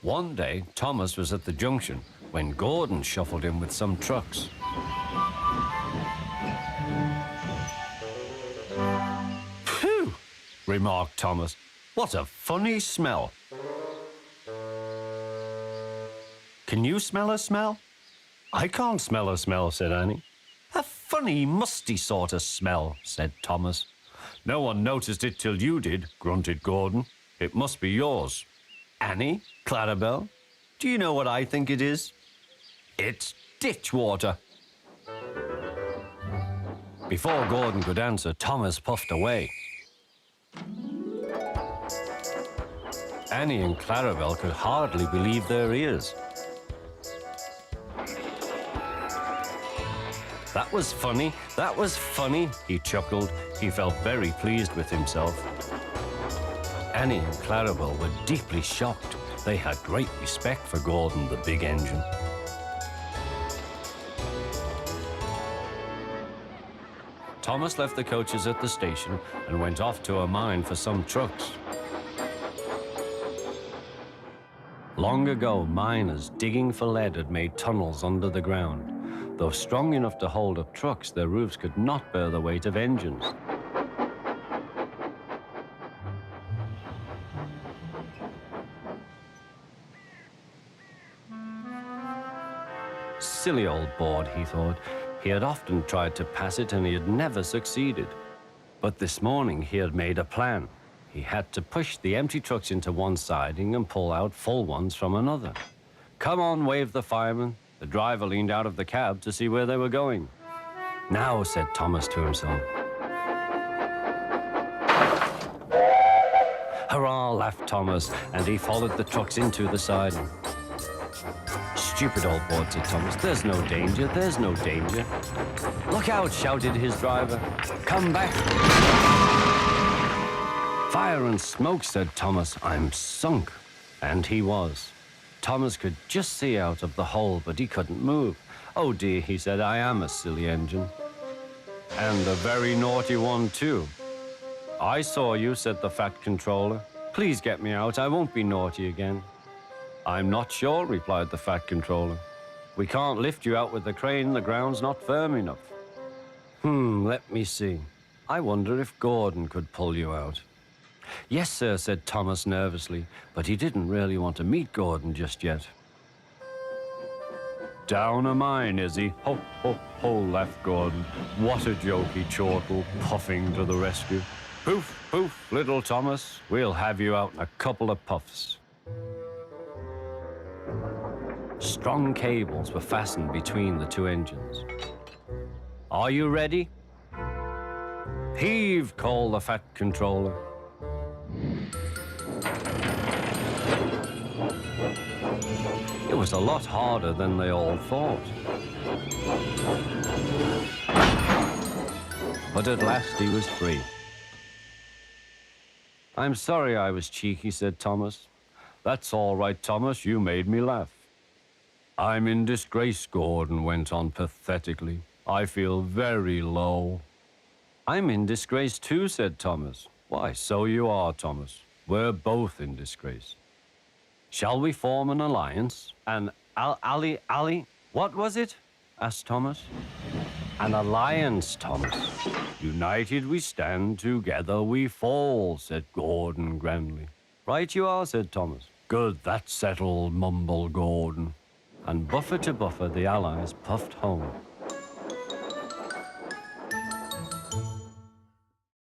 One day, Thomas was at the junction when Gordon shuffled in with some trucks. "Phew," remarked Thomas. "What a funny smell." "Can you smell a smell?" "I can't smell a smell," said Annie. "A funny, musty sort of smell," said Thomas. "No one noticed it till you did," grunted Gordon. "It must be yours." "Annie, Clarabelle, do you know what I think it is? It's ditch water." Before Gordon could answer, Thomas puffed away. Annie and Clarabelle could hardly believe their ears. "That was funny, that was funny," he chuckled. He felt very pleased with himself. Annie and Clarabelle were deeply shocked. They had great respect for Gordon, the big engine. Thomas left the coaches at the station and went off to a mine for some trucks. Long ago, miners digging for lead had made tunnels under the ground. Though strong enough to hold up trucks, their roofs could not bear the weight of engines. Silly old board, he thought. He had often tried to pass it and he had never succeeded. But this morning he had made a plan. He had to push the empty trucks into one siding and pull out full ones from another. "Come on," waved the fireman. The driver leaned out of the cab to see where they were going. "Now," said Thomas to himself. "Hurrah," laughed Thomas, and he followed the trucks into the siding. "Stupid old board," said Thomas. "There's no danger, there's no danger." "Look out," shouted his driver. "Come back." "Fire and smoke," said Thomas. "I'm sunk." And he was. Thomas could just see out of the hole, but he couldn't move. "Oh dear," he said, "I am a silly engine. And a very naughty one, too." "I saw you," said the fat controller. "Please get me out. I won't be naughty again." "I'm not sure," replied the fat controller. "We can't lift you out with the crane. The ground's not firm enough." Let me see. I wonder if Gordon could pull you out." "Yes, sir," said Thomas nervously, but he didn't really want to meet Gordon just yet. "Down a mine, is he? Ho, ho, ho," laughed Gordon. "What a jokey chortle, puffing to the rescue. Poof, poof, little Thomas. We'll have you out in a couple of puffs." Strong cables were fastened between the two engines. "Are you ready?" "Heave," called the fat controller. It was a lot harder than they all thought. But at last he was free. "I'm sorry I was cheeky," said Thomas. "That's all right, Thomas. You made me laugh." "I'm in disgrace," Gordon went on pathetically. "I feel very low." "I'm in disgrace too," said Thomas. "Why, so you are, Thomas. We're both in disgrace. Shall we form an alliance? An ally? What was it?" asked Thomas. "An alliance, Thomas. United we stand, together we fall," said Gordon grandly. "Right you are," said Thomas. "Good, that's settled," mumbled Gordon. And buffer to buffer, the allies puffed home.